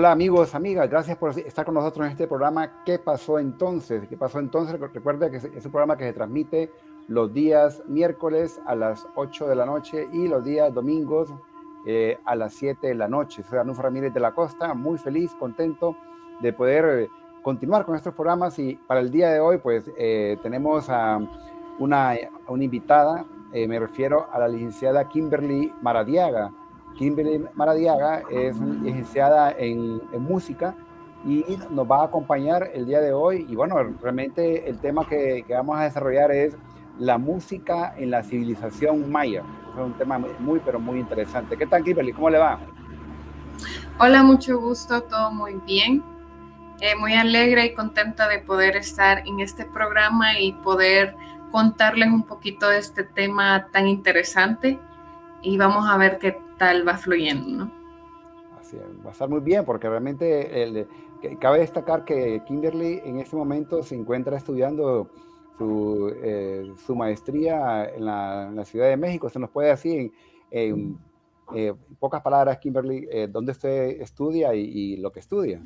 Hola amigos, amigas, gracias por estar con nosotros en este programa. ¿Qué pasó entonces? ¿Qué pasó entonces? Recuerda que es un programa que se transmite los días miércoles a las 8 de la noche y los días domingos a las 7 de la noche. Soy Arnulfo Ramírez de la Costa, muy feliz, contento de poder continuar con estos programas, y para el día de hoy pues tenemos a una invitada, me refiero a la licenciada Kimberly Maradiaga. Kimberly Maradiaga es licenciada en música y nos va a acompañar el día de hoy. Y bueno, realmente el tema que vamos a desarrollar es la música en la civilización maya. Es un tema muy, pero muy interesante. ¿Qué tal, Kimberly? ¿Cómo le va? Hola, mucho gusto, todo muy bien. Muy alegre y contenta de poder estar en este programa y poder contarles un poquito de este tema tan interesante, y vamos a ver qué tal va fluyendo, ¿no? Así es, va a estar muy bien porque realmente cabe destacar que Kimberly en este momento se encuentra estudiando su maestría en la Ciudad de México. Se nos puede decir en pocas palabras, Kimberly, dónde usted estudia y lo que estudia.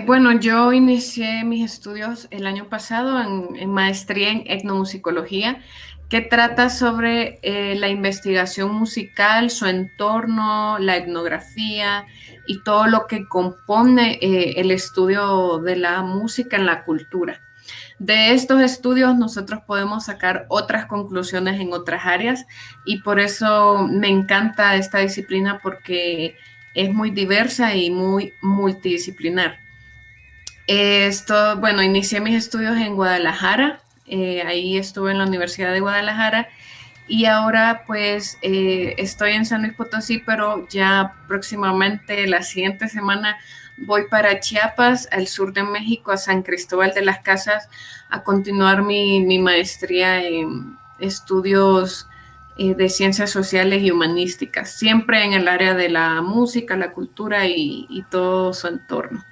Bueno, yo inicié mis estudios el año pasado en maestría en etnomusicología, que trata sobre la investigación musical, su entorno, la etnografía y todo lo que compone el estudio de la música en la cultura. De estos estudios nosotros podemos sacar otras conclusiones en otras áreas, y por eso me encanta esta disciplina, porque es muy diversa y muy multidisciplinar. Bueno, inicié mis estudios en Guadalajara, ahí estuve en la Universidad de Guadalajara, y ahora pues estoy en San Luis Potosí, pero ya próximamente la siguiente semana voy para Chiapas, al sur de México, a San Cristóbal de las Casas, a continuar mi maestría en estudios de ciencias sociales y humanísticas, siempre en el área de la música, la cultura y todo su entorno.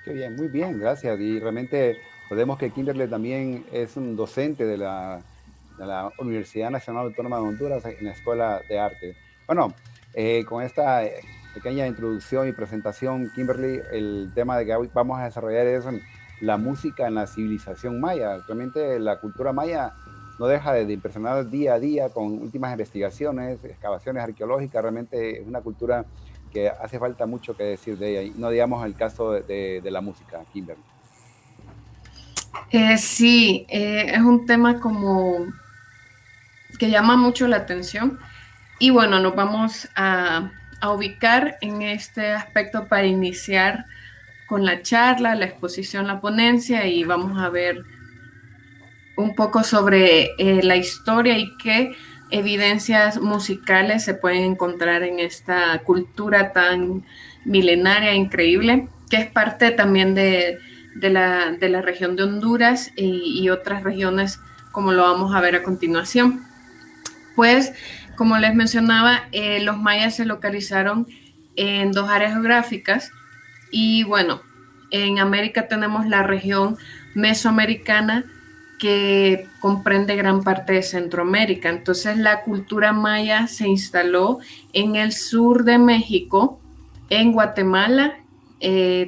Qué bien, muy bien, gracias. Y realmente podemos que Kimberly también es un docente de la Universidad Nacional Autónoma de Honduras en la Escuela de Arte. Bueno, con esta pequeña introducción y presentación, Kimberly, el tema de que hoy vamos a desarrollar es la música en la civilización maya. Realmente la cultura maya no deja de impresionar día a día con últimas investigaciones, excavaciones arqueológicas. Realmente es una cultura que hace falta mucho que decir de ella, y no digamos el caso de la música, Kimberly. Sí, es un tema como que llama mucho la atención, y bueno, nos vamos a ubicar en este aspecto para iniciar con la charla, la exposición, la ponencia, y vamos a ver un poco sobre la historia y qué evidencias musicales se pueden encontrar en esta cultura tan milenaria, increíble, que es parte también de la región de Honduras y otras regiones, como lo vamos a ver a continuación. Pues, como les mencionaba, los mayas se localizaron en dos áreas geográficas, y bueno, en América tenemos la región mesoamericana, que comprende gran parte de Centroamérica. Entonces la cultura maya se instaló en el sur de México, en Guatemala,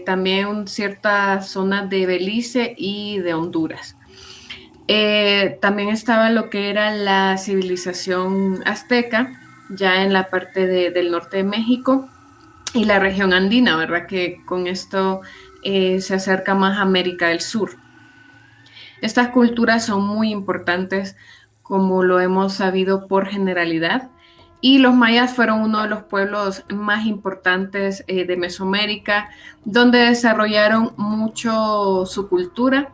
también ciertas zonas de Belice y de Honduras. También estaba lo que era la civilización azteca, ya en la parte del norte de México, y la región andina, ¿verdad? Que con esto se acerca más a América del Sur. Estas culturas son muy importantes, como lo hemos sabido por generalidad, y los mayas fueron uno de los pueblos más importantes de Mesoamérica, donde desarrollaron mucho su cultura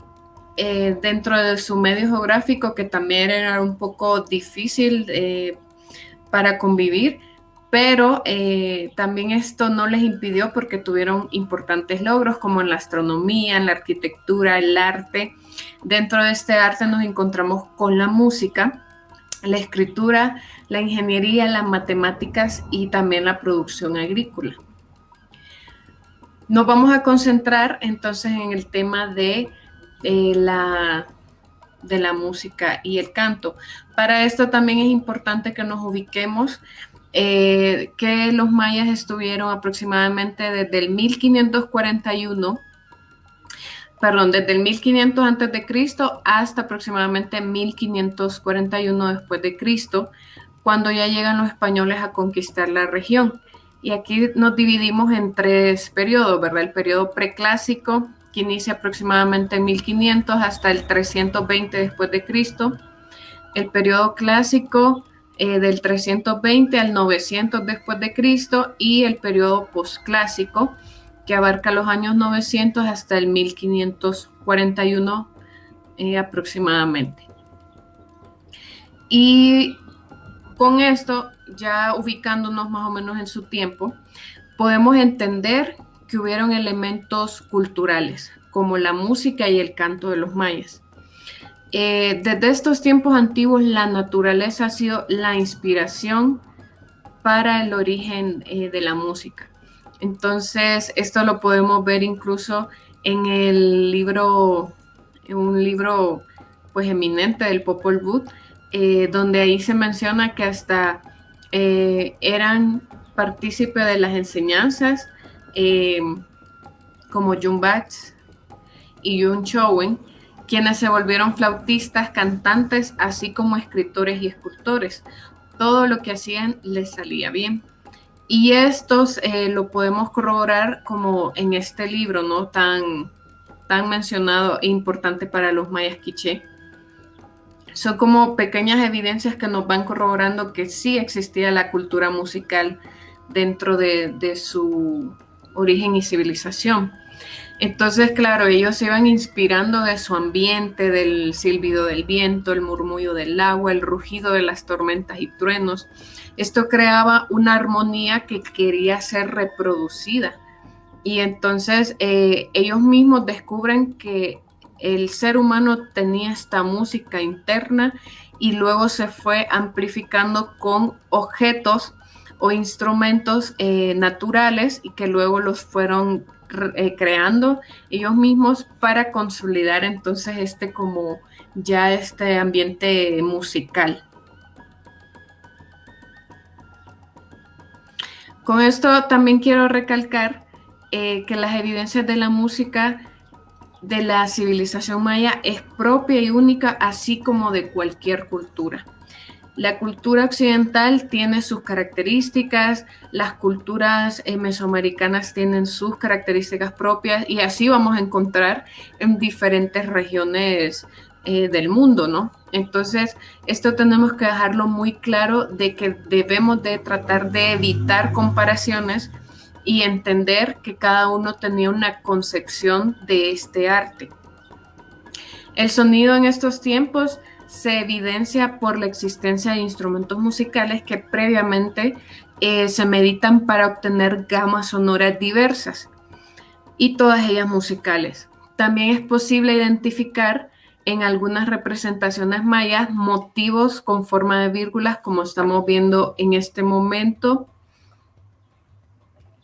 dentro de su medio geográfico, que también era un poco difícil para convivir, pero también esto no les impidió, porque tuvieron importantes logros como en la astronomía, en la arquitectura, el arte. Dentro de este arte nos encontramos con la música, la escritura, la ingeniería, las matemáticas y también la producción agrícola. Nos vamos a concentrar entonces en el tema eh, la, de la música y el canto. Para esto también es importante que nos ubiquemos que los mayas estuvieron aproximadamente desde el 1500 antes de Cristo hasta aproximadamente 1541 después de Cristo, cuando ya llegan los españoles a conquistar la región. Y aquí nos dividimos en tres periodos, ¿verdad? El periodo preclásico, que inicia aproximadamente en 1500 hasta el 320 después de Cristo. El periodo clásico, del 320 al 900 después de Cristo, y el periodo posclásico, que abarca los años 900 hasta el 1541 aproximadamente. Y con esto, ya ubicándonos más o menos en su tiempo, podemos entender que hubieron elementos culturales, como la música y el canto de los mayas. Desde estos tiempos antiguos, la naturaleza ha sido la inspiración para el origen de la música. Entonces, esto lo podemos ver incluso en el libro, en un libro pues eminente del Popol Vuh, donde ahí se menciona que hasta eran partícipes de las enseñanzas como Jun Bach y Jun Chowen, quienes se volvieron flautistas, cantantes, así como escritores y escultores. Todo lo que hacían les salía bien. Y estos lo podemos corroborar como en este libro, ¿no? Tan mencionado e importante para los mayas quiché. Son como pequeñas evidencias que nos van corroborando que sí existía la cultura musical dentro de su origen y civilización. Entonces, claro, ellos se iban inspirando de su ambiente, del silbido del viento, el murmullo del agua, el rugido de las tormentas y truenos. Esto creaba una armonía que quería ser reproducida. Y entonces ellos mismos descubren que el ser humano tenía esta música interna y luego se fue amplificando con objetos o instrumentos naturales y que luego los fueron creando ellos mismos para consolidar entonces este ambiente musical. Con esto también quiero recalcar que las evidencias de la música de la civilización maya es propia y única, así como de cualquier cultura. La cultura occidental tiene sus características, las culturas mesoamericanas tienen sus características propias y así vamos a encontrar en diferentes regiones del mundo, ¿no? Entonces, esto tenemos que dejarlo muy claro de que debemos de tratar de evitar comparaciones y entender que cada uno tenía una concepción de este arte. El sonido en estos tiempos se evidencia por la existencia de instrumentos musicales que previamente se meditan para obtener gamas sonoras diversas y todas ellas musicales. También es posible identificar en algunas representaciones mayas motivos con forma de vírgulas, como estamos viendo en este momento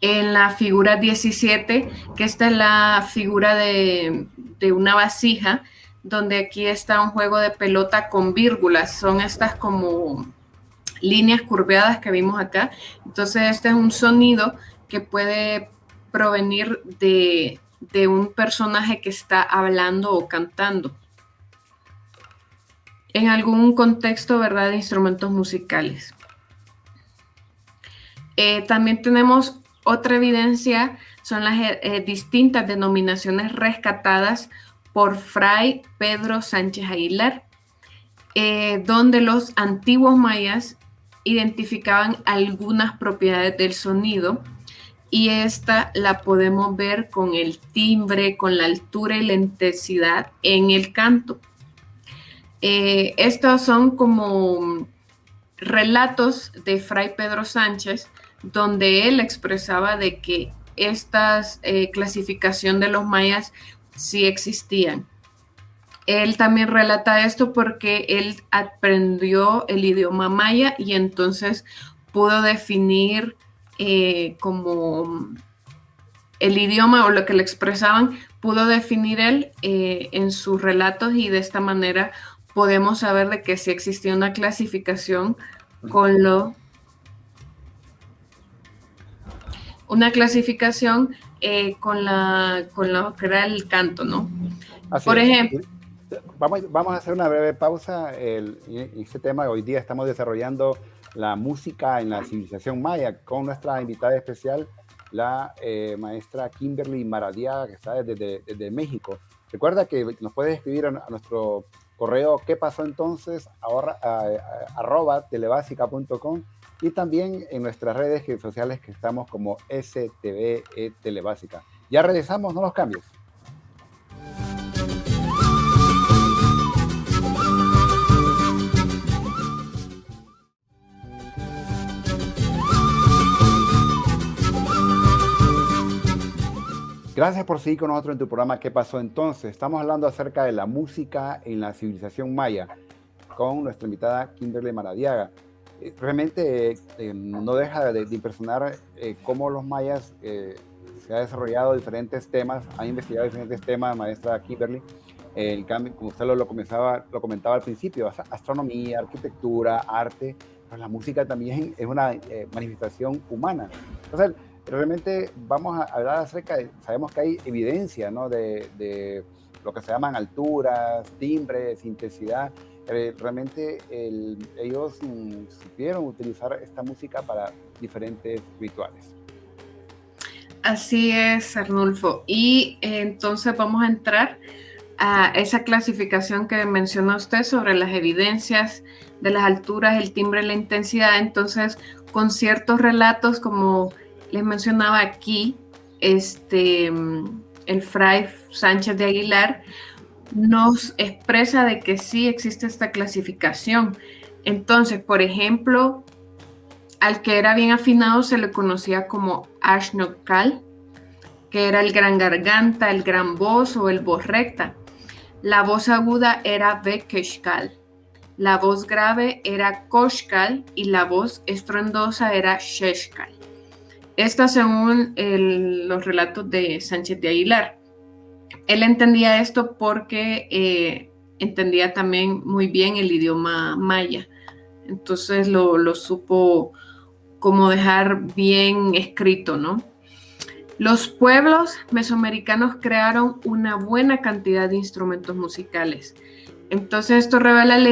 en la figura 17, que esta es la figura de una vasija, donde aquí está un juego de pelota con vírgulas, son estas como líneas curveadas que vimos acá. Entonces este es un sonido que puede provenir de un personaje que está hablando o cantando en algún contexto, ¿verdad?, de instrumentos musicales. También tenemos otra evidencia, son las distintas denominaciones rescatadas por Fray Pedro Sánchez Aguilar, donde los antiguos mayas identificaban algunas propiedades del sonido y esta la podemos ver con el timbre, con la altura y la intensidad en el canto. Estos son como relatos de Fray Pedro Sánchez, donde él expresaba de que estas clasificación de los mayas sí existían. Él también relata esto porque él aprendió el idioma maya y entonces pudo definir como el idioma o lo que le expresaban, pudo definir él en sus relatos y de esta manera podemos saber de que sí existía una clasificación con lo... una clasificación con lo que era el canto, ¿no? Así Por es. ejemplo, Vamos a hacer una breve pausa. Este tema, hoy día estamos desarrollando la música en la civilización maya con nuestra invitada especial, la maestra Kimberly Maradiaga, que está desde México. Recuerda que nos puedes escribir a nuestro correo qué pasó entonces @telebásica.com, y también en nuestras redes sociales que estamos como STVE Telebásica. Ya regresamos, no los cambies. Gracias por seguir con nosotros en tu programa ¿Qué pasó entonces? Estamos hablando acerca de la música en la civilización maya con nuestra invitada Kimberly Maradiaga. Realmente no deja de impresionar cómo los mayas se ha desarrollado diferentes temas, han investigado diferentes temas, maestra Kimberly. El cambio, como usted lo comentaba al principio, astronomía, arquitectura, arte, pero la música también es una manifestación humana. Entonces, realmente vamos a hablar acerca de, sabemos que hay evidencia, ¿no?, de lo que se llaman alturas, timbres, intensidad. Realmente ellos supieron utilizar esta música para diferentes rituales. así es, Arnulfo. Y entonces vamos a entrar a esa clasificación que menciona usted sobre las evidencias de las alturas, el timbre, la intensidad. Entonces, con ciertos relatos, como les mencionaba aquí, el fray Sánchez de Aguilar nos expresa de que sí existe esta clasificación. Entonces, por ejemplo, al que era bien afinado se le conocía como Ashnokal, que era el gran garganta, el gran voz o el voz recta. La voz aguda era Bekeshkal, la voz grave era Koshkal y la voz estruendosa era Sheshkal. Esta según los relatos de Sánchez de Aguilar. Él entendía esto porque entendía también muy bien el idioma maya. Entonces lo supo como dejar bien escrito, ¿no? Los pueblos mesoamericanos crearon una buena cantidad de instrumentos musicales. Entonces esto revela la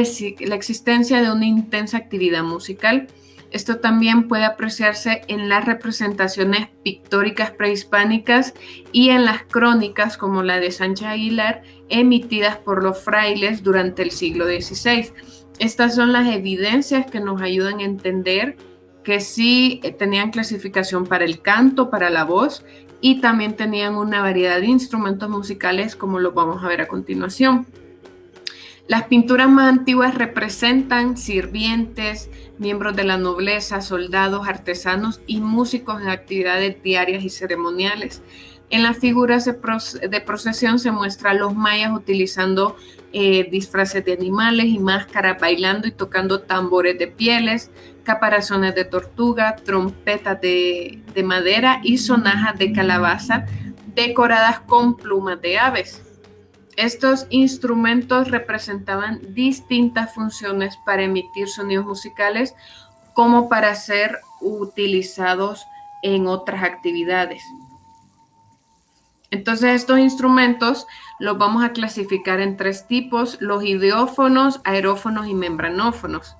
existencia de una intensa actividad musical. Esto también puede apreciarse en las representaciones pictóricas prehispánicas y en las crónicas como la de Sánchez Aguilar, emitidas por los frailes durante el siglo XVI. Estas son las evidencias que nos ayudan a entender que sí tenían clasificación para el canto, para la voz, y también tenían una variedad de instrumentos musicales, como lo vamos a ver a continuación. Las pinturas más antiguas representan sirvientes, miembros de la nobleza, soldados, artesanos y músicos en actividades diarias y ceremoniales. En las figuras de procesión se muestra a los mayas utilizando disfraces de animales y máscaras, bailando y tocando tambores de pieles, caparazones de tortuga, trompetas de madera y sonajas de calabaza decoradas con plumas de aves. Estos instrumentos representaban distintas funciones para emitir sonidos musicales como para ser utilizados en otras actividades. Entonces estos instrumentos los vamos a clasificar en tres tipos: los idiófonos, aerófonos y membranófonos.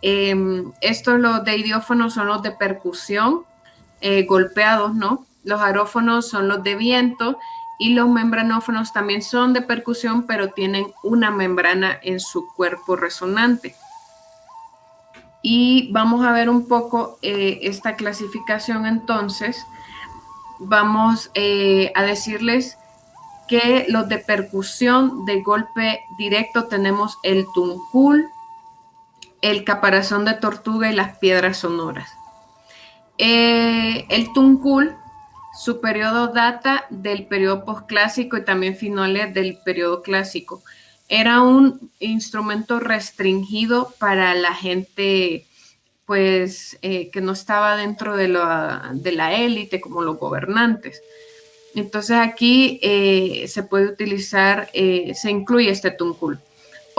Estos, los de idiófonos, son los de percusión, golpeados, ¿no? Los aerófonos son los de viento y los membranófonos también son de percusión, pero tienen una membrana en su cuerpo resonante. Y vamos a ver un poco esta clasificación. Entonces vamos a decirles que los de percusión de golpe directo tenemos el tuncul, el caparazón de tortuga y las piedras sonoras. El tuncul, su periodo data del periodo posclásico y también finales del periodo clásico. Era un instrumento restringido para la gente pues que no estaba dentro de la élite, como los gobernantes. Entonces aquí se puede utilizar, se incluye este tuncul.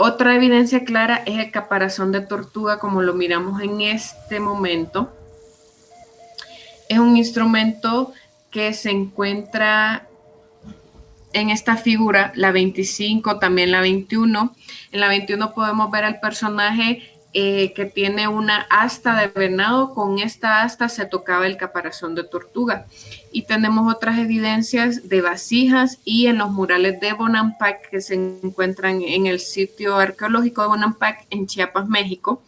Otra evidencia clara es el caparazón de tortuga, como lo miramos en este momento. Es un instrumento que se encuentra en esta figura, la 25, también la 21. En la 21 podemos ver al personaje que tiene una asta de venado. Con esta asta se tocaba el caparazón de tortuga. Y tenemos otras evidencias de vasijas y en los murales de Bonampak que se encuentran en el sitio arqueológico de Bonampak en Chiapas, México.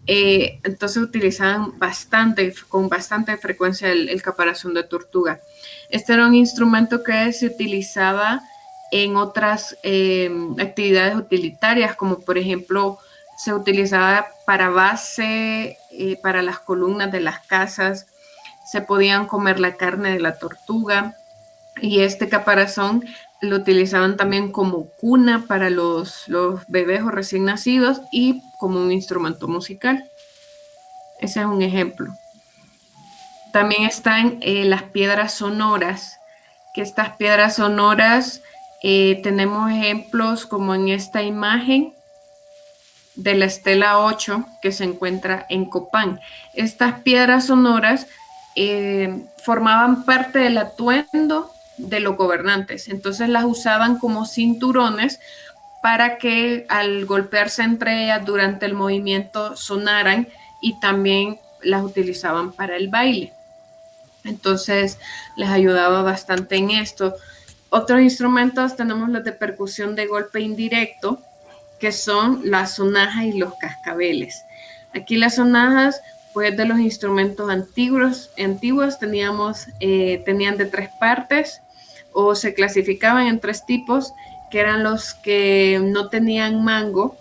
Entonces utilizaban con bastante frecuencia el caparazón de tortuga. Este era un instrumento que se utilizaba en otras actividades utilitarias, como por ejemplo se utilizaba para base, para las columnas de las casas, se podían comer la carne de la tortuga, y este caparazón lo utilizaban también como cuna para los bebés o recién nacidos y como un instrumento musical. Ese es un ejemplo. También están las piedras sonoras, que estas piedras sonoras tenemos ejemplos como en esta imagen de la estela 8 que se encuentra en Copán. Estas piedras sonoras formaban parte del atuendo de los gobernantes, entonces las usaban como cinturones para que al golpearse entre ellas durante el movimiento sonaran, y también las utilizaban para el baile. Entonces les ayudaba bastante en esto. Otros instrumentos tenemos los de percusión de golpe indirecto, que son las sonajas y los cascabeles. Aquí las sonajas, pues de los instrumentos antiguos tenían de 3 partes, o se clasificaban en 3 tipos, que eran los que no tenían mango,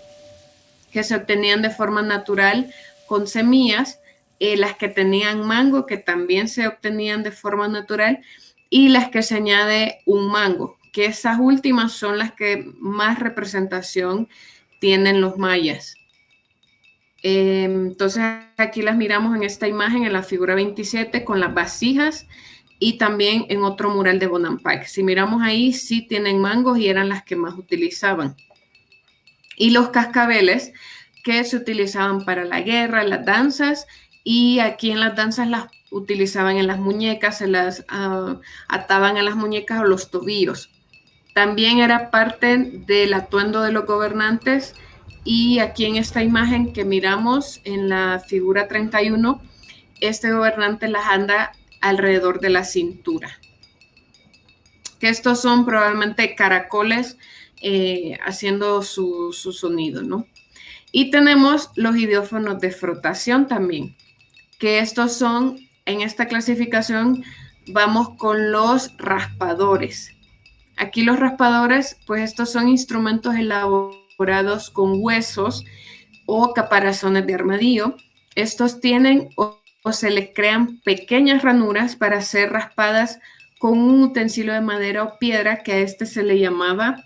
que se obtenían de forma natural con semillas, las que tenían mango, que también se obtenían de forma natural, y las que se añade un mango, que esas últimas son las que más representación tienen los mayas. Entonces aquí las miramos en esta imagen, en la figura 27, con las vasijas, y también en otro mural de Bonampak. Si miramos ahí, sí tienen mangos y eran las que más utilizaban. Y los cascabeles, que se utilizaban para la guerra, las danzas, y aquí en las danzas las utilizaban en las muñecas, se las ataban a las muñecas o los tobillos. También era parte del atuendo de los gobernantes, y aquí en esta imagen que miramos en la figura 31, este gobernante las anda alrededor de la cintura. Que estos son probablemente caracoles haciendo su sonido, ¿no? Y tenemos los idiófonos de frotación también, que estos son, en esta clasificación, vamos con los raspadores. Aquí los raspadores, pues estos son instrumentos elaborados con huesos o caparazones de armadillo. Estos tienen o se les crean pequeñas ranuras para ser raspadas con un utensilio de madera o piedra, que a este se le llamaba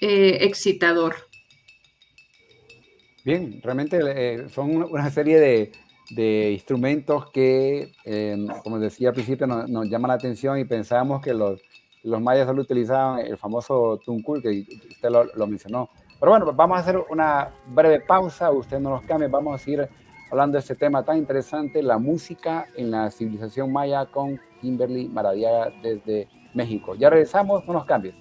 excitador. Bien, realmente son una serie de instrumentos que, como decía al principio, nos llaman la atención, y pensábamos que los mayas solo utilizaban el famoso tuncul, que usted lo mencionó. Pero bueno, vamos a hacer una breve pausa, usted no nos cambie, vamos a seguir hablando de este tema tan interesante, la música en la civilización maya, con Kimberly Maradiaga desde México. Ya regresamos, no nos cambies.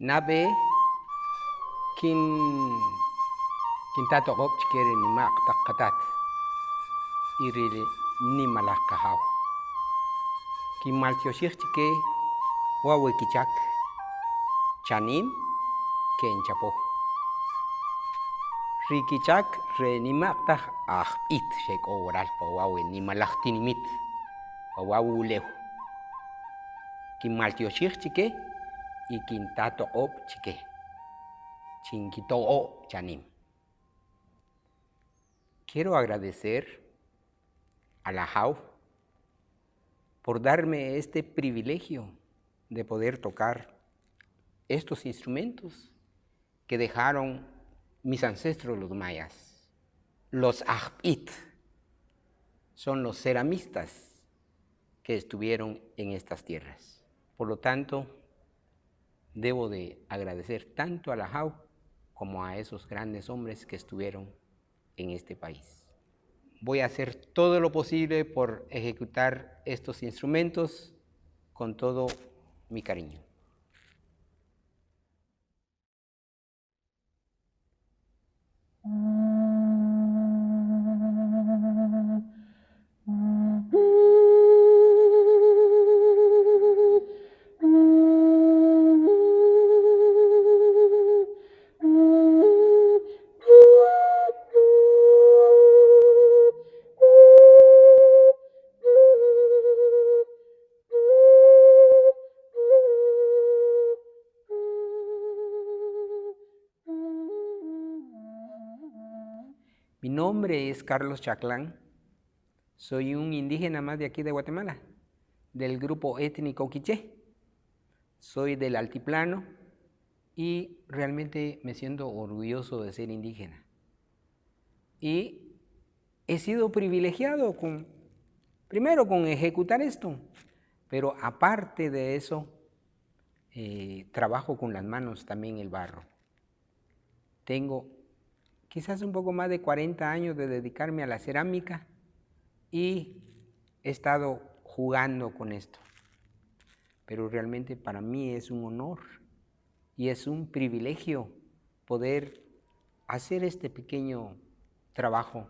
Nabe kintato qop chikere ni maq taqatat irile ni malakahaw kin maltioshik chike wawe kichak chanim ken chapo rikichak re ni maqtaj ajb'it xek'o oral pa wawe ni malajtinimit pa wawe ulew kin maltioshik chike y quintato op chique, chinquito o chanim. Quiero agradecer a la JAU por darme este privilegio de poder tocar estos instrumentos que dejaron mis ancestros los mayas. Los Ajpit son los ceramistas que estuvieron en estas tierras. Por lo tanto, debo de agradecer tanto a la JAU como a esos grandes hombres que estuvieron en este país. Voy a hacer todo lo posible por ejecutar estos instrumentos con todo mi cariño. Mi nombre es Carlos Chaclán, soy un indígena más de aquí de Guatemala, del grupo étnico quiché. Soy del altiplano y realmente me siento orgulloso de ser indígena. Y he sido privilegiado primero con ejecutar esto, pero aparte de eso, trabajo con las manos también el barro. Tengo quizás un poco más de 40 años de dedicarme a la cerámica y he estado jugando con esto. Pero realmente para mí es un honor y es un privilegio poder hacer este pequeño trabajo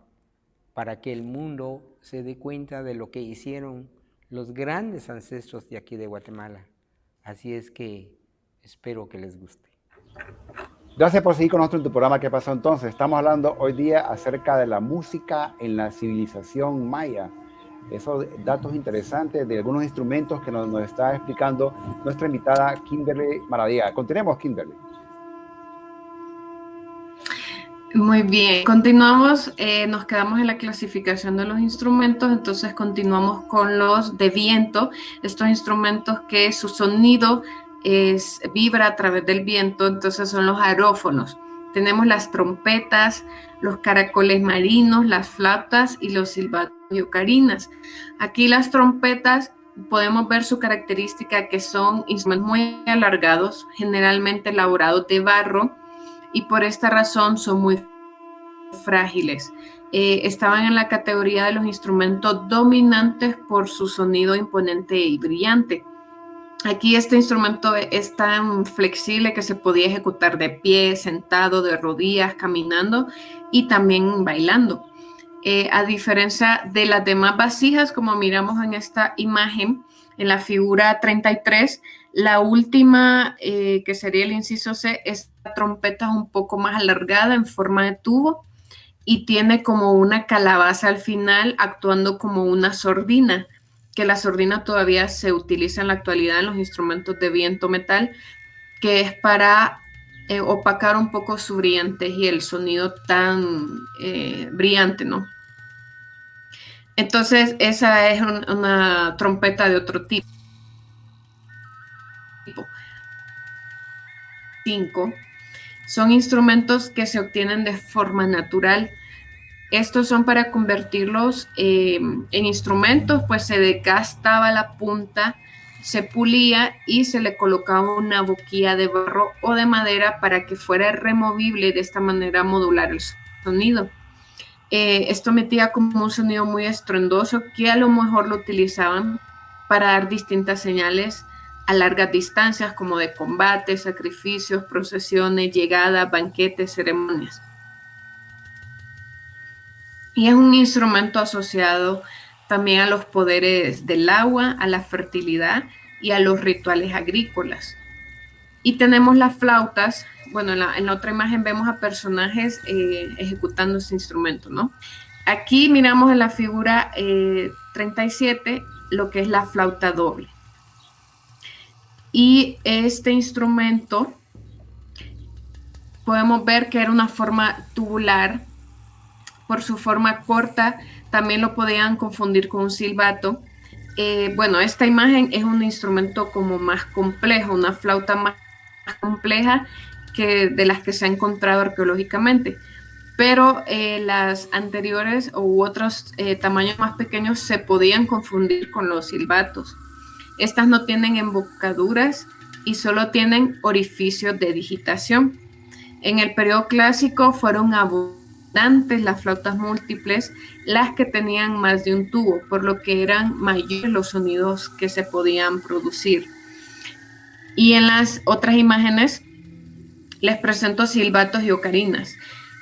para que el mundo se dé cuenta de lo que hicieron los grandes ancestros de aquí de Guatemala. Así es que espero que les guste. Gracias por seguir con nosotros en tu programa ¿Qué pasó entonces? Estamos hablando hoy día acerca de la música en la civilización maya. Esos datos interesantes de algunos instrumentos que nos está explicando nuestra invitada Kimberly Maravilla. Continuemos, Kimberly. Muy bien, continuamos, nos quedamos en la clasificación de los instrumentos, entonces continuamos con los de viento, estos instrumentos que su sonido vibra a través del viento, entonces son los aerófonos. Tenemos las trompetas, los caracoles marinos, las flautas y los silbatos y ocarinas. Aquí las trompetas podemos ver su característica que son instrumentos muy alargados, generalmente elaborados de barro, y por esta razón son muy frágiles. Estaban en la categoría de los instrumentos dominantes por su sonido imponente y brillante. Aquí este instrumento es tan flexible que se podía ejecutar de pie, sentado, de rodillas, caminando y también bailando. A diferencia de las demás vasijas, como miramos en esta imagen, en la figura 33, la última, que sería el inciso C, esta trompeta es un poco más alargada en forma de tubo y tiene como una calabaza al final actuando como una sordina, que la sordina todavía se utiliza en la actualidad en los instrumentos de viento metal, que es para opacar un poco su brillantez y el sonido tan brillante, ¿no? Entonces esa es una trompeta de otro tipo. 5. Son instrumentos que se obtienen de forma natural. Estos son para convertirlos en instrumentos, pues se desgastaba la punta, se pulía y se le colocaba una boquilla de barro o de madera para que fuera removible y de esta manera modular el sonido. Esto emitía como un sonido muy estruendoso que a lo mejor lo utilizaban para dar distintas señales a largas distancias como de combate, sacrificios, procesiones, llegadas, banquetes, ceremonias. Y es un instrumento asociado también a los poderes del agua, a la fertilidad y a los rituales agrícolas. Y tenemos las flautas. Bueno, en la otra imagen vemos a personajes ejecutando este instrumento, ¿no? Aquí miramos en la figura 37 lo que es la flauta doble. Y este instrumento podemos ver que era una forma tubular por su forma corta, también lo podían confundir con un silbato. Bueno, esta imagen es un instrumento como más complejo, una flauta más compleja que de las que se ha encontrado arqueológicamente. Pero las anteriores u otros tamaños más pequeños se podían confundir con los silbatos. Estas no tienen embocaduras y solo tienen orificios de digitación. En el periodo clásico fueron abundantes las flautas múltiples, las que tenían más de un tubo, por lo que eran mayores los sonidos que se podían producir. Y en las otras imágenes les presento silbatos y ocarinas,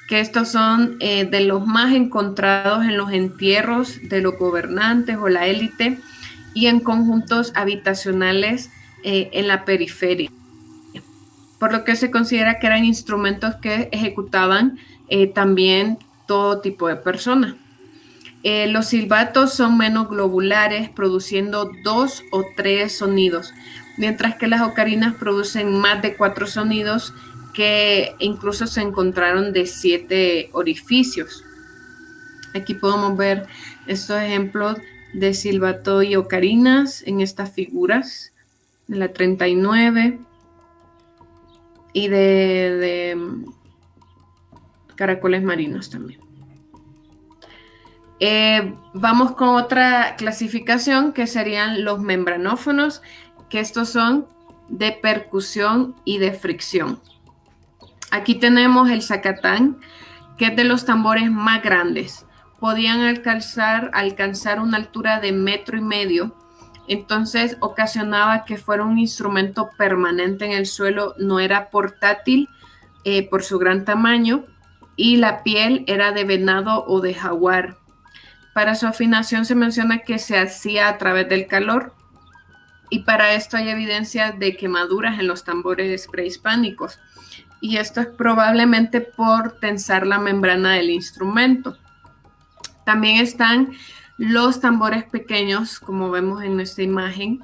que estos son de los más encontrados en los entierros de los gobernantes o la élite y en conjuntos habitacionales en la periferia, por lo que se considera que eran instrumentos que ejecutaban también todo tipo de personas. Los silbatos son menos globulares, produciendo 2 o 3 sonidos, mientras que las ocarinas producen más de 4 sonidos, que incluso se encontraron de 7 orificios. Aquí podemos ver estos ejemplos de silbato y ocarinas en estas figuras, de la 39 y de caracoles marinos también. Vamos con otra clasificación que serían los membranófonos, que estos son de percusión y de fricción. Aquí tenemos el zacatán, que es de los tambores más grandes. Podían alcanzar una altura de 1,5 metros, entonces ocasionaba que fuera un instrumento permanente en el suelo, no era portátil por su gran tamaño, y la piel era de venado o de jaguar. Para su afinación se menciona que se hacía a través del calor, y para esto hay evidencia de quemaduras en los tambores prehispánicos. Y esto es probablemente por tensar la membrana del instrumento. También están los tambores pequeños, como vemos en esta imagen,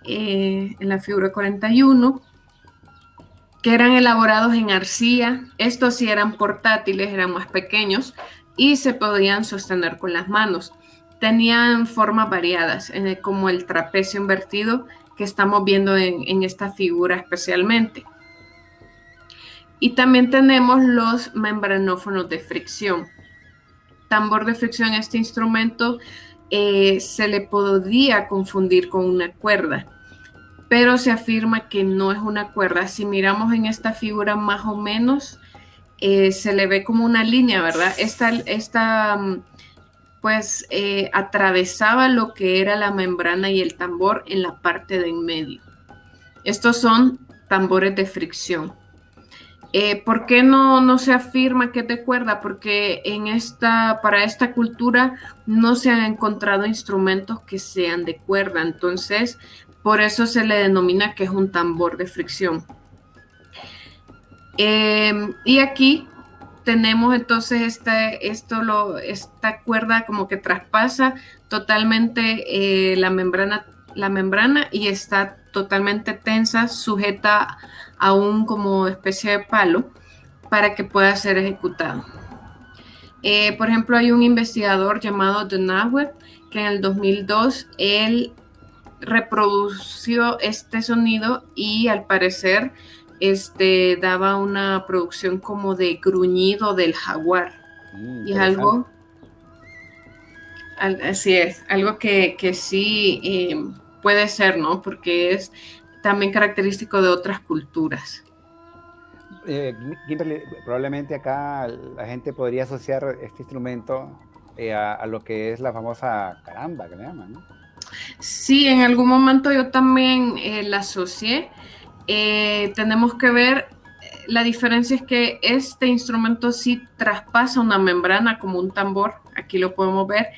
en la figura 41, que eran elaborados en arcilla. Estos sí eran portátiles, eran más pequeños y se podían sostener con las manos. Tenían formas variadas, como el trapecio invertido que estamos viendo en esta figura especialmente. Y también tenemos los membranófonos de fricción. Tambor de fricción, este instrumento se le podía confundir con una cuerda, pero se afirma que no es una cuerda. Si miramos en esta figura más o menos, se le ve como una línea, ¿verdad? Esta pues atravesaba lo que era la membrana y el tambor en la parte de en medio. Estos son tambores de fricción. ¿Por qué no se afirma que es de cuerda? Porque para esta cultura no se han encontrado instrumentos que sean de cuerda, entonces por eso se le denomina que es un tambor de fricción. Y aquí tenemos entonces esta cuerda como que traspasa totalmente la membrana y está totalmente tensa, sujeta a un como especie de palo para que pueda ser ejecutado. Por ejemplo, hay un investigador llamado Donahue que en el 2002 él reprodució este sonido y al parecer daba una producción como de gruñido del jaguar. Y es así es, algo que sí puede ser, ¿no? Porque es también característico de otras culturas. Kimberly, probablemente acá la gente podría asociar este instrumento a lo que es la famosa caramba, que le llaman, ¿no? Sí, en algún momento yo también la asocié. Tenemos que ver, la diferencia es que este instrumento sí traspasa una membrana como un tambor, aquí lo podemos ver,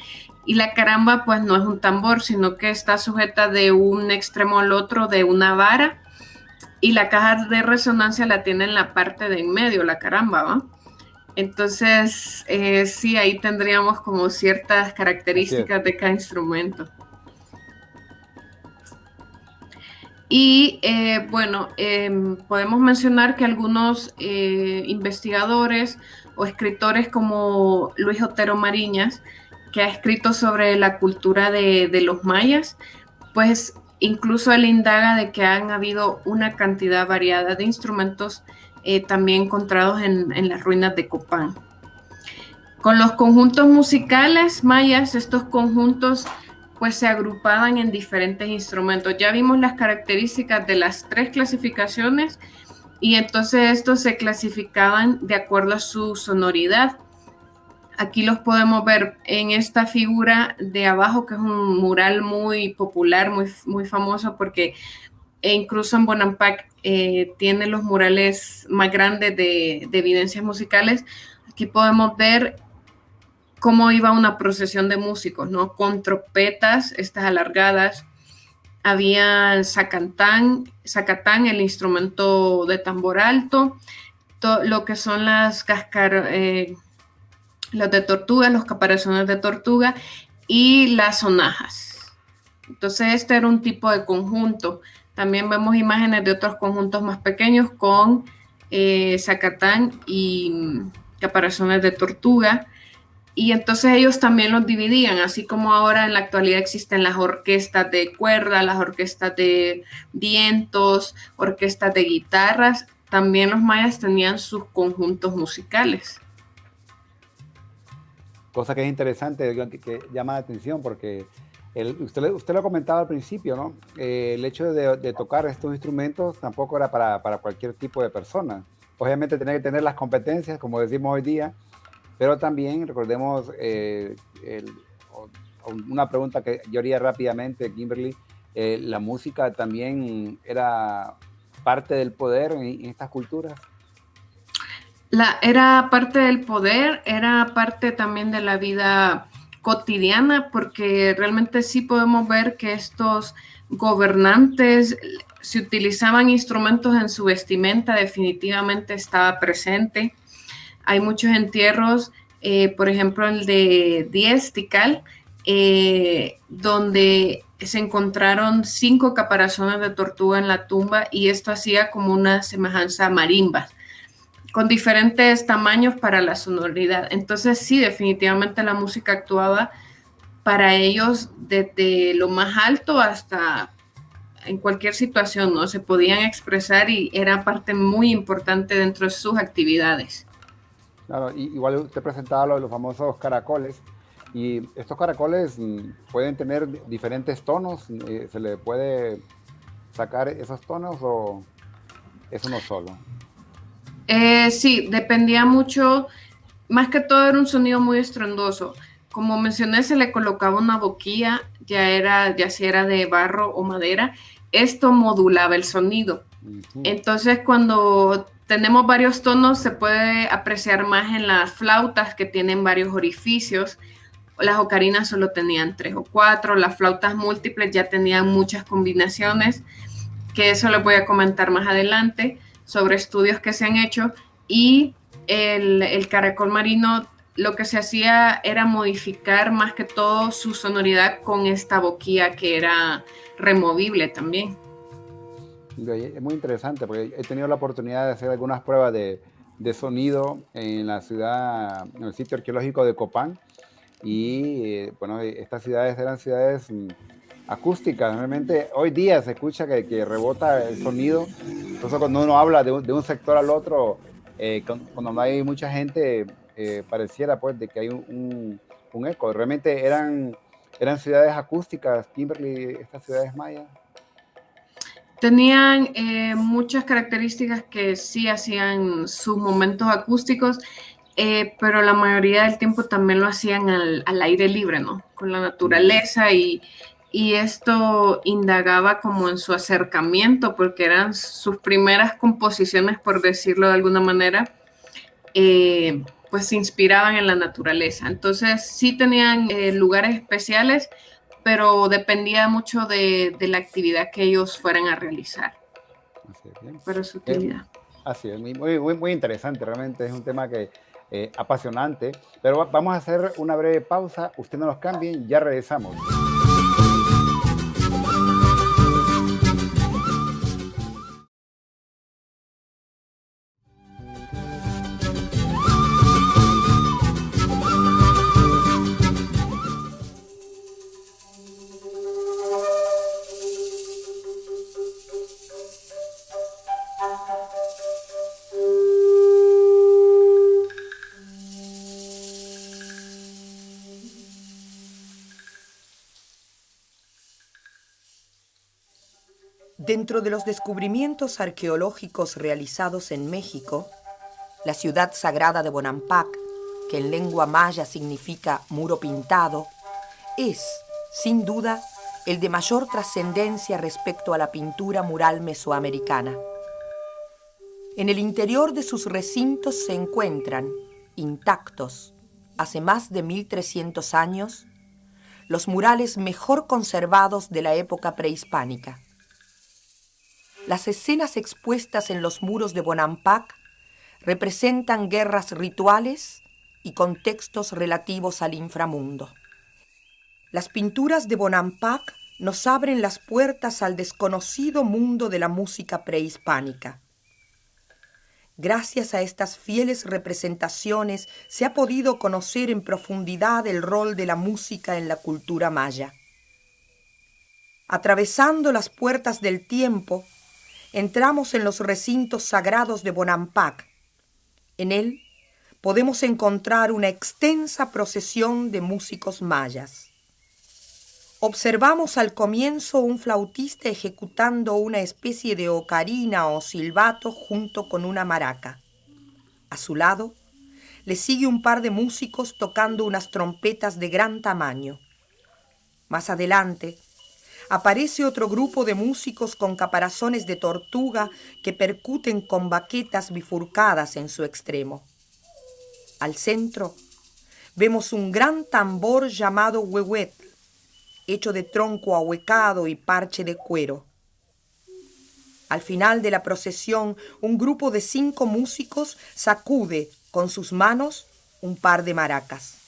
y la caramba pues no es un tambor, sino que está sujeta de un extremo al otro de una vara, y la caja de resonancia la tiene en la parte de en medio, la caramba, ¿va? Entonces, sí, ahí tendríamos como ciertas características de cada instrumento. Y bueno, podemos mencionar que algunos investigadores o escritores como Luis Otero Mariñas, que ha escrito sobre la cultura de los mayas, pues incluso él indaga de que han habido una cantidad variada de instrumentos también encontrados en las ruinas de Copán. Con los conjuntos musicales mayas, estos conjuntos pues se agrupaban en diferentes instrumentos. Ya vimos las características de las 3 clasificaciones y entonces estos se clasificaban de acuerdo a su sonoridad. Aquí los podemos ver en esta figura de abajo, que es un mural muy popular, muy famoso, porque incluso en Bonampak tiene los murales más grandes de evidencias musicales. Aquí podemos ver cómo iba una procesión de músicos, ¿no? Con trompetas, estas alargadas. Había zacatán, el instrumento de tambor alto, lo que son las los de tortuga, los caparazones de tortuga y las sonajas. Entonces este era un tipo de conjunto. También vemos imágenes de otros conjuntos más pequeños con zacatán y caparazones de tortuga. Y entonces ellos también los dividían, así como ahora en la actualidad existen las orquestas de cuerda, las orquestas de vientos, orquestas de guitarras, también los mayas tenían sus conjuntos musicales. Cosa que es interesante, que llama la atención, porque usted lo comentaba al principio, ¿no? El hecho de tocar estos instrumentos tampoco era para cualquier tipo de persona. Obviamente tenía que tener las competencias, como decimos hoy día, pero también recordemos una pregunta que yo haría rápidamente, Kimberly, ¿la música también era parte del poder en estas culturas? Era parte del poder, era parte también de la vida cotidiana, porque realmente sí podemos ver que estos gobernantes, si utilizaban instrumentos en su vestimenta, definitivamente estaba presente. Hay muchos entierros, por ejemplo el de Díez Tikal, donde se encontraron 5 caparazones de tortuga en la tumba, y esto hacía como una semejanza a marimbas, con diferentes tamaños para la sonoridad. Entonces sí, definitivamente la música actuaba para ellos desde lo más alto hasta en cualquier situación, ¿no? Se podían expresar y era parte muy importante dentro de sus actividades. Claro, igual usted presentaba los famosos caracoles, y estos caracoles pueden tener diferentes tonos. ¿Se le puede sacar esos tonos o es uno solo? Sí, dependía mucho, más que todo era un sonido muy estruendoso. Como mencioné, se le colocaba una boquilla, ya sea era de barro o madera. Esto modulaba el sonido. Entonces, cuando tenemos varios tonos, se puede apreciar más en las flautas, que tienen varios orificios. Las ocarinas solo tenían 3 o 4, las flautas múltiples ya tenían muchas combinaciones, que eso les voy a comentar más adelante sobre estudios que se han hecho. Y el caracol marino, lo que se hacía era modificar más que todo su sonoridad con esta boquilla que era removible también. Es muy interesante, porque he tenido la oportunidad de hacer algunas pruebas de sonido en la ciudad, en el sitio arqueológico de Copán, y bueno, estas ciudades eran ciudades acústicas. Realmente hoy día se escucha que rebota el sonido, incluso cuando uno habla de un sector al otro, cuando no hay mucha gente, pareciera pues de que hay un eco. Realmente eran ciudades acústicas, Kimberly, estas ciudades mayas. Tenían muchas características que sí hacían sus momentos acústicos, pero la mayoría del tiempo también lo hacían al aire libre, ¿no? Con la naturaleza, y esto indagaba como en su acercamiento, porque eran sus primeras composiciones, por decirlo de alguna manera, pues se inspiraban en la naturaleza. Entonces sí tenían lugares especiales, pero dependía mucho de la actividad que ellos fueran a realizar. Pero su utilidad. Así es, muy interesante, realmente es un tema que apasionante, pero vamos a hacer una breve pausa. Usted no nos cambien, ya regresamos. Dentro de los descubrimientos arqueológicos realizados en México, la ciudad sagrada de Bonampak, que en lengua maya significa muro pintado, es, sin duda, el de mayor trascendencia respecto a la pintura mural mesoamericana. En el interior de sus recintos se encuentran, intactos, hace más de 1300 años, los murales mejor conservados de la época prehispánica. Las escenas expuestas en los muros de Bonampak representan guerras rituales y contextos relativos al inframundo. Las pinturas de Bonampak nos abren las puertas al desconocido mundo de la música prehispánica. Gracias a estas fieles representaciones se ha podido conocer en profundidad el rol de la música en la cultura maya. Atravesando las puertas del tiempo, entramos en los recintos sagrados de Bonampak. En él podemos encontrar una extensa procesión de músicos mayas. Observamos al comienzo un flautista ejecutando una especie de ocarina o silbato junto con una maraca. A su lado, le sigue un par de músicos tocando unas trompetas de gran tamaño. Más adelante, aparece otro grupo de músicos con caparazones de tortuga que percuten con baquetas bifurcadas en su extremo. Al centro, vemos un gran tambor llamado huehuet, hecho de tronco ahuecado y parche de cuero. Al final de la procesión, un grupo de 5 músicos sacude con sus manos un par de maracas.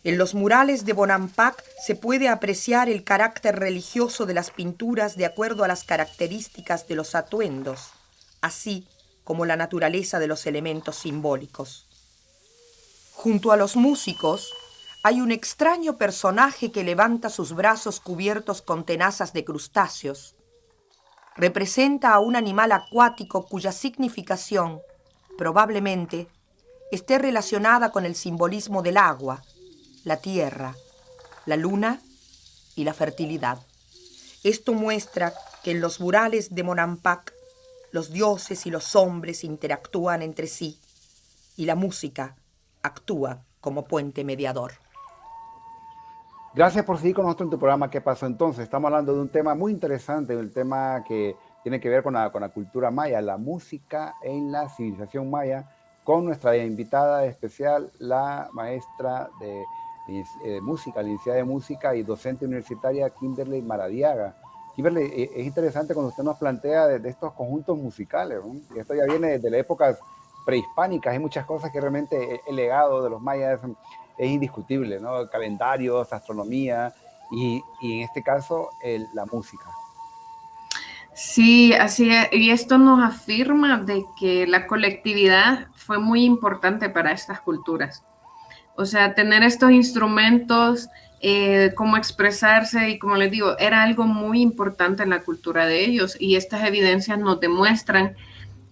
En los murales de Bonampak se puede apreciar el carácter religioso de las pinturas de acuerdo a las características de los atuendos, así como la naturaleza de los elementos simbólicos. Junto a los músicos, hay un extraño personaje que levanta sus brazos cubiertos con tenazas de crustáceos. Representa a un animal acuático cuya significación, probablemente, esté relacionada con el simbolismo del agua, la tierra, la luna y la fertilidad. Esto muestra que en los murales de Bonampak los dioses y los hombres interactúan entre sí y la música actúa como puente mediador. Gracias por seguir con nosotros en tu programa ¿Qué pasó entonces? Estamos hablando de un tema muy interesante, un tema que tiene que ver con la cultura maya, la música en la civilización maya, con nuestra invitada especial, la maestra de música, licenciada de música y docente universitaria Kimberly Maradiaga. Kimberly, es interesante cuando usted nos plantea de estos conjuntos musicales, ¿no? Y esto ya viene de las épocas prehispánicas, hay muchas cosas que realmente el legado de los mayas es indiscutible, ¿no? Calendarios, astronomía y en este caso la música. Sí, así es. Y esto nos afirma de que la colectividad fue muy importante para estas culturas. O sea, tener estos instrumentos, cómo expresarse y como les digo, era algo muy importante en la cultura de ellos y estas evidencias nos demuestran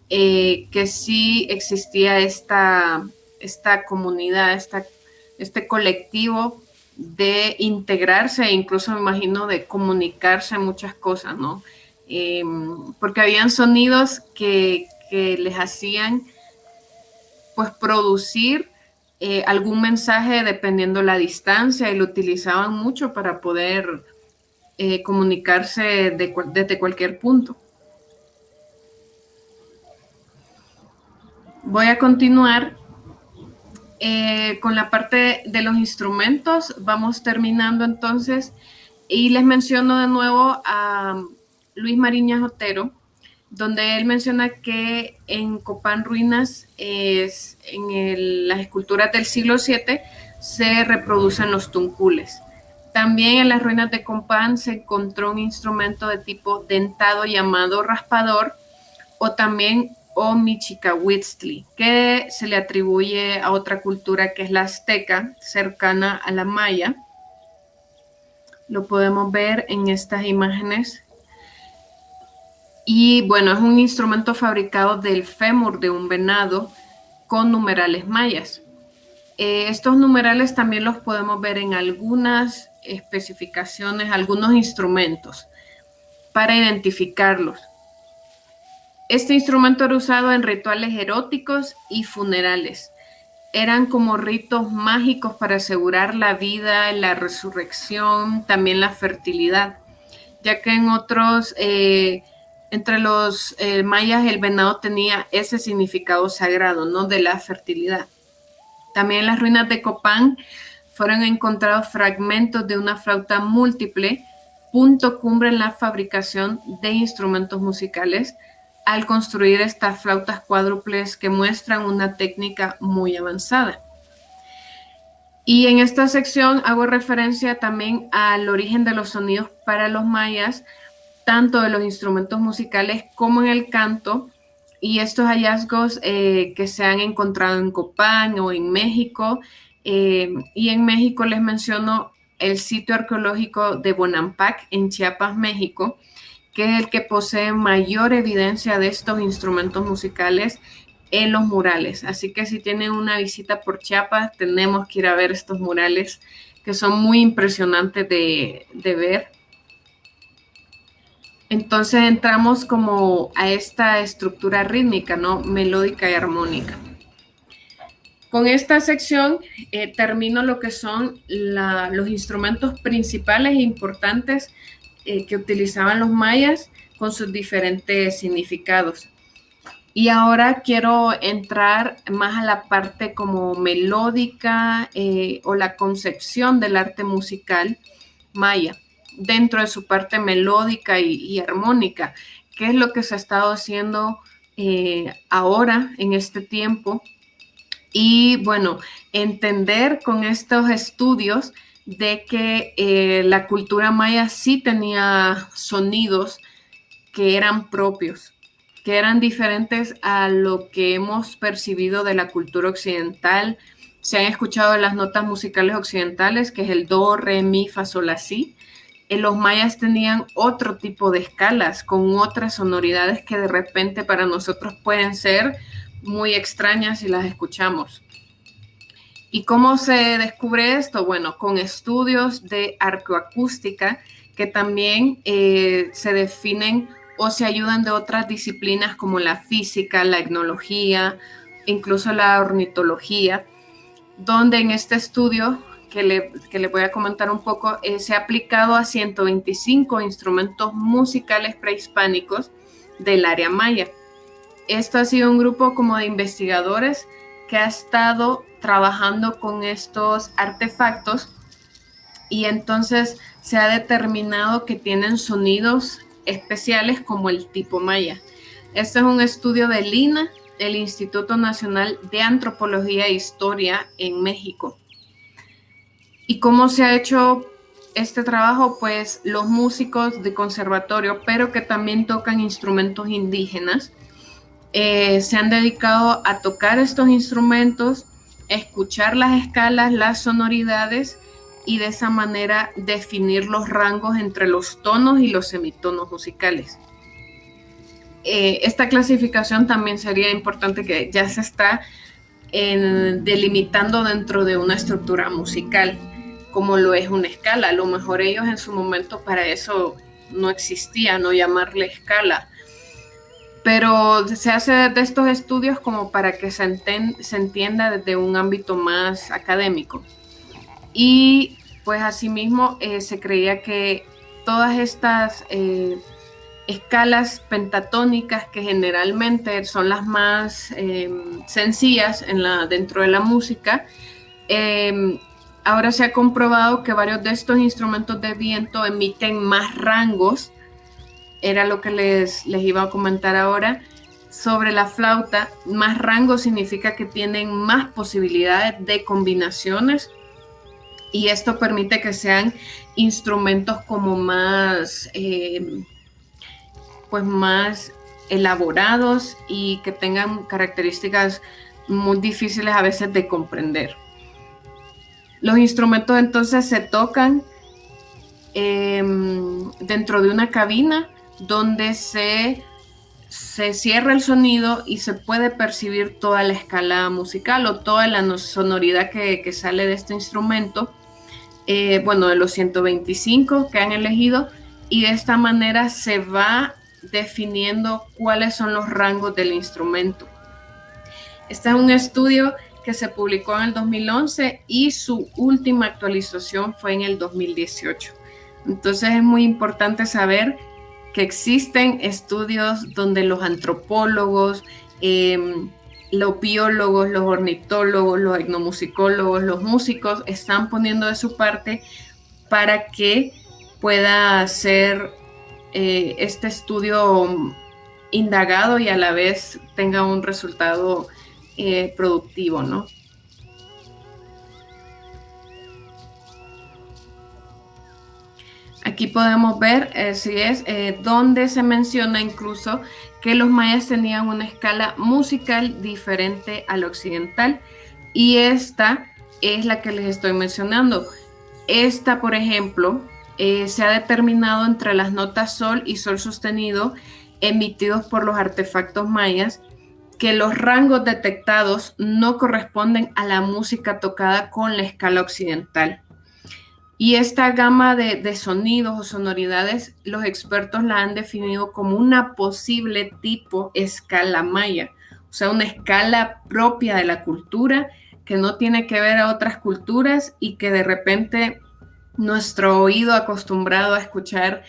que sí existía esta comunidad, este colectivo de integrarse e incluso me imagino de comunicarse muchas cosas, ¿no? Porque habían sonidos que les hacían pues producir algún mensaje dependiendo la distancia y lo utilizaban mucho para poder comunicarse desde cualquier punto. Voy a continuar con la parte de los instrumentos. Vamos terminando entonces y les menciono de nuevo a Luis Mariñas Otero, donde él menciona que en Copán Ruinas, las esculturas del siglo VII, se reproducen los tuncules. También en las ruinas de Copán se encontró un instrumento de tipo dentado llamado raspador o también Omichicahuitztli, que se le atribuye a otra cultura que es la azteca, cercana a la maya. Lo podemos ver en estas imágenes. Y bueno, es un instrumento fabricado del fémur de un venado con numerales mayas. Estos numerales también los podemos ver en algunas especificaciones, algunos instrumentos. para identificarlos. Este instrumento era usado en rituales eróticos y funerales. Eran como ritos mágicos para asegurar la vida, la resurrección, también la fertilidad, ya que entre los mayas el venado tenía ese significado sagrado, ¿no? De la fertilidad. También en las ruinas de Copán fueron encontrados fragmentos de una flauta múltiple, punto cumbre en la fabricación de instrumentos musicales, al construir estas flautas cuádruples que muestran una técnica muy avanzada. Y en esta sección hago referencia también al origen de los sonidos para los mayas, tanto de los instrumentos musicales como en el canto, y estos hallazgos que se han encontrado en Copán o en México, y en México les menciono el sitio arqueológico de Bonampak en Chiapas, México, que es el que posee mayor evidencia de estos instrumentos musicales en los murales. Así que si tienen una visita por Chiapas, tenemos que ir a ver estos murales que son muy impresionantes de ver. Entonces entramos como a esta estructura rítmica, ¿no? Melódica y armónica. Con esta sección termino lo que son los instrumentos principales e importantes que utilizaban los mayas con sus diferentes significados. Y ahora quiero entrar más a la parte como melódica o la concepción del arte musical maya, dentro de su parte melódica y armónica, qué es lo que se ha estado haciendo ahora en este tiempo. Y bueno, entender con estos estudios de que la cultura maya sí tenía sonidos que eran propios, que eran diferentes a lo que hemos percibido de la cultura occidental. Se han escuchado las notas musicales occidentales, que es el do, re, mi, fa, sol, la, si. Los mayas tenían otro tipo de escalas, con otras sonoridades que de repente para nosotros pueden ser muy extrañas si las escuchamos. ¿Y cómo se descubre esto? Bueno, con estudios de arqueoacústica que también se definen o se ayudan de otras disciplinas como la física, la etnología, incluso la ornitología, donde en este estudio que le voy a comentar un poco, se ha aplicado a 125 instrumentos musicales prehispánicos del área maya. Esto ha sido un grupo como de investigadores que ha estado trabajando con estos artefactos y entonces se ha determinado que tienen sonidos especiales como el tipo maya. Este es un estudio del INAH, el Instituto Nacional de Antropología e Historia en México. ¿Y cómo se ha hecho este trabajo? Pues los músicos de conservatorio, pero que también tocan instrumentos indígenas, se han dedicado a tocar estos instrumentos, escuchar las escalas, las sonoridades y de esa manera definir los rangos entre los tonos y los semitonos musicales. Esta clasificación también sería importante, que ya se está delimitando dentro de una estructura musical, como lo es una escala. A lo mejor ellos en su momento para eso no existía, no llamarle escala, pero se hace de estos estudios como para que se entienda desde un ámbito más académico. Y pues asimismo se creía que todas estas escalas pentatónicas, que generalmente son las más sencillas dentro de la música, ahora se ha comprobado que varios de estos instrumentos de viento emiten más rangos. Era lo que les iba a comentar ahora sobre la flauta. Más rango significa que tienen más posibilidades de combinaciones y esto permite que sean instrumentos como más, pues más elaborados y que tengan características muy difíciles a veces de comprender. Los instrumentos entonces se tocan dentro de una cabina donde se cierra el sonido y se puede percibir toda la escala musical o toda la sonoridad que sale de este instrumento. Bueno, de los 125 que han elegido, y de esta manera se va definiendo cuáles son los rangos del instrumento. Este es un estudio que se publicó en el 2011 y su última actualización fue en el 2018. Entonces es muy importante saber que existen estudios donde los antropólogos, los biólogos, los ornitólogos, los etnomusicólogos, los músicos están poniendo de su parte para que pueda ser este estudio indagado y a la vez tenga un resultado productivo, ¿no? Aquí podemos ver, donde se menciona incluso que los mayas tenían una escala musical diferente a la occidental, y esta es la que les estoy mencionando. Esta, por ejemplo, se ha determinado entre las notas sol y sol sostenido emitidos por los artefactos mayas, que los rangos detectados no corresponden a la música tocada con la escala occidental. Y esta gama de sonidos o sonoridades, los expertos la han definido como una posible tipo escala maya, o sea, una escala propia de la cultura que no tiene que ver a otras culturas y que de repente nuestro oído acostumbrado a escuchar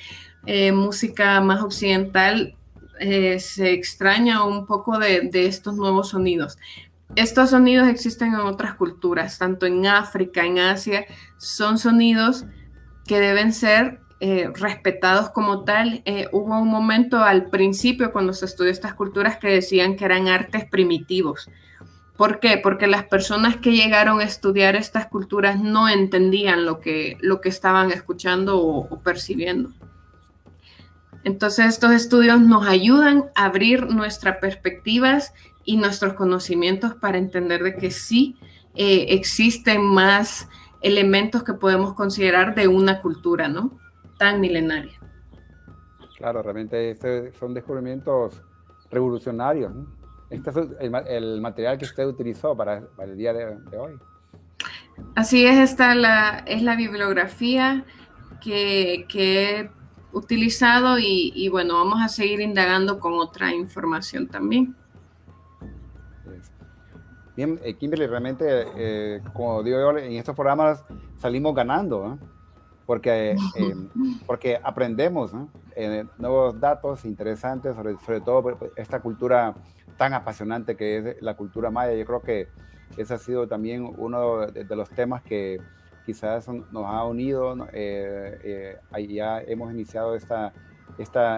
música más occidental se extraña un poco de estos nuevos sonidos. Estos sonidos existen en otras culturas, tanto en África, en Asia, son sonidos que deben ser respetados como tal. Hubo un momento al principio cuando se estudió estas culturas que decían que eran artes primitivos. ¿Por qué? Porque las personas que llegaron a estudiar estas culturas no entendían lo que estaban escuchando o percibiendo. Entonces estos estudios nos ayudan a abrir nuestras perspectivas y nuestros conocimientos para entender de que sí existen más elementos que podemos considerar de una cultura, ¿no? Tan milenaria. Claro, realmente son descubrimientos revolucionarios, ¿no? Este es el material que usted utilizó para el día de hoy. Así es, esta es la bibliografía que he utilizado y bueno, vamos a seguir indagando con otra información también. Bien, Kimberly, realmente, como digo yo, en estos programas salimos ganando, ¿no? Porque aprendemos, ¿no? Nuevos datos interesantes sobre todo esta cultura tan apasionante que es la cultura maya. Yo creo que ese ha sido también uno de los temas que quizás nos ha unido, ¿no? Ahí ya hemos iniciado esta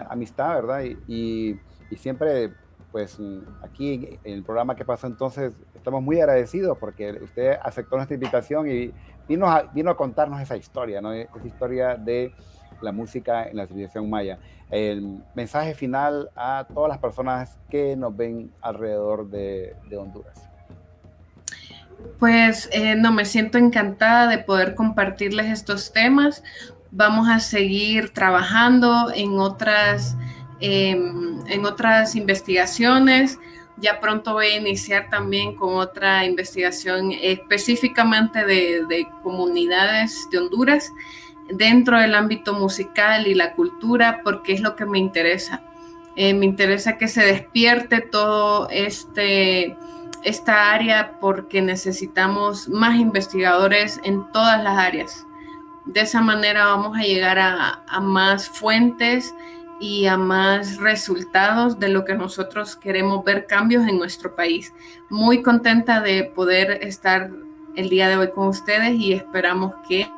amistad, ¿verdad? Y siempre, pues aquí en el programa ¿Qué pasó entonces? Estamos muy agradecidos porque usted aceptó nuestra invitación y vino a contarnos esa historia, ¿no? Esa historia de la música en la civilización maya. El mensaje final a todas las personas que nos ven alrededor de Honduras. Pues no, me siento encantada de poder compartirles estos temas. Vamos a seguir trabajando en otras investigaciones. Ya pronto voy a iniciar también con otra investigación específicamente de comunidades de Honduras dentro del ámbito musical y la cultura, porque es lo que me interesa. Me interesa que se despierte todo esta área porque necesitamos más investigadores en todas las áreas. De esa manera vamos a llegar a más fuentes y a más resultados de lo que nosotros queremos ver cambios en nuestro país. Muy contenta de poder estar el día de hoy con ustedes y esperamos que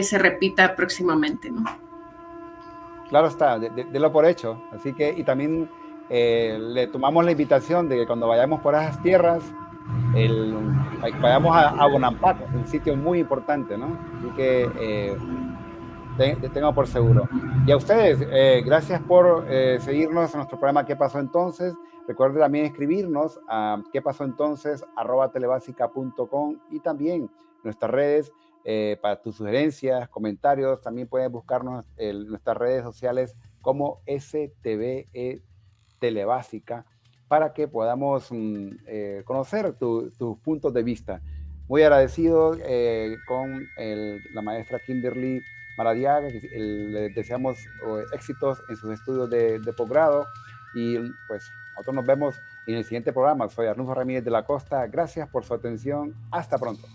se repita próximamente, ¿no? Claro está, délo por hecho. Así que, y también le tomamos la invitación de que cuando vayamos por esas tierras, vayamos a Bonampak, un sitio muy importante, ¿no? Así que tengo por seguro. Y a ustedes, gracias por seguirnos en nuestro programa ¿Qué pasó entonces? Recuerden también escribirnos a quepasóentonces@telebasica.com y también nuestras redes para tus sugerencias, comentarios. También pueden buscarnos en nuestras redes sociales como STVE Telebásica para que podamos conocer tus puntos de vista. Muy agradecido con la maestra Kimberly Maradiaga, le deseamos éxitos en sus estudios de posgrado y pues nosotros nos vemos en el siguiente programa. Soy Arnulfo Ramírez de la Costa. Gracias por su atención. Hasta pronto.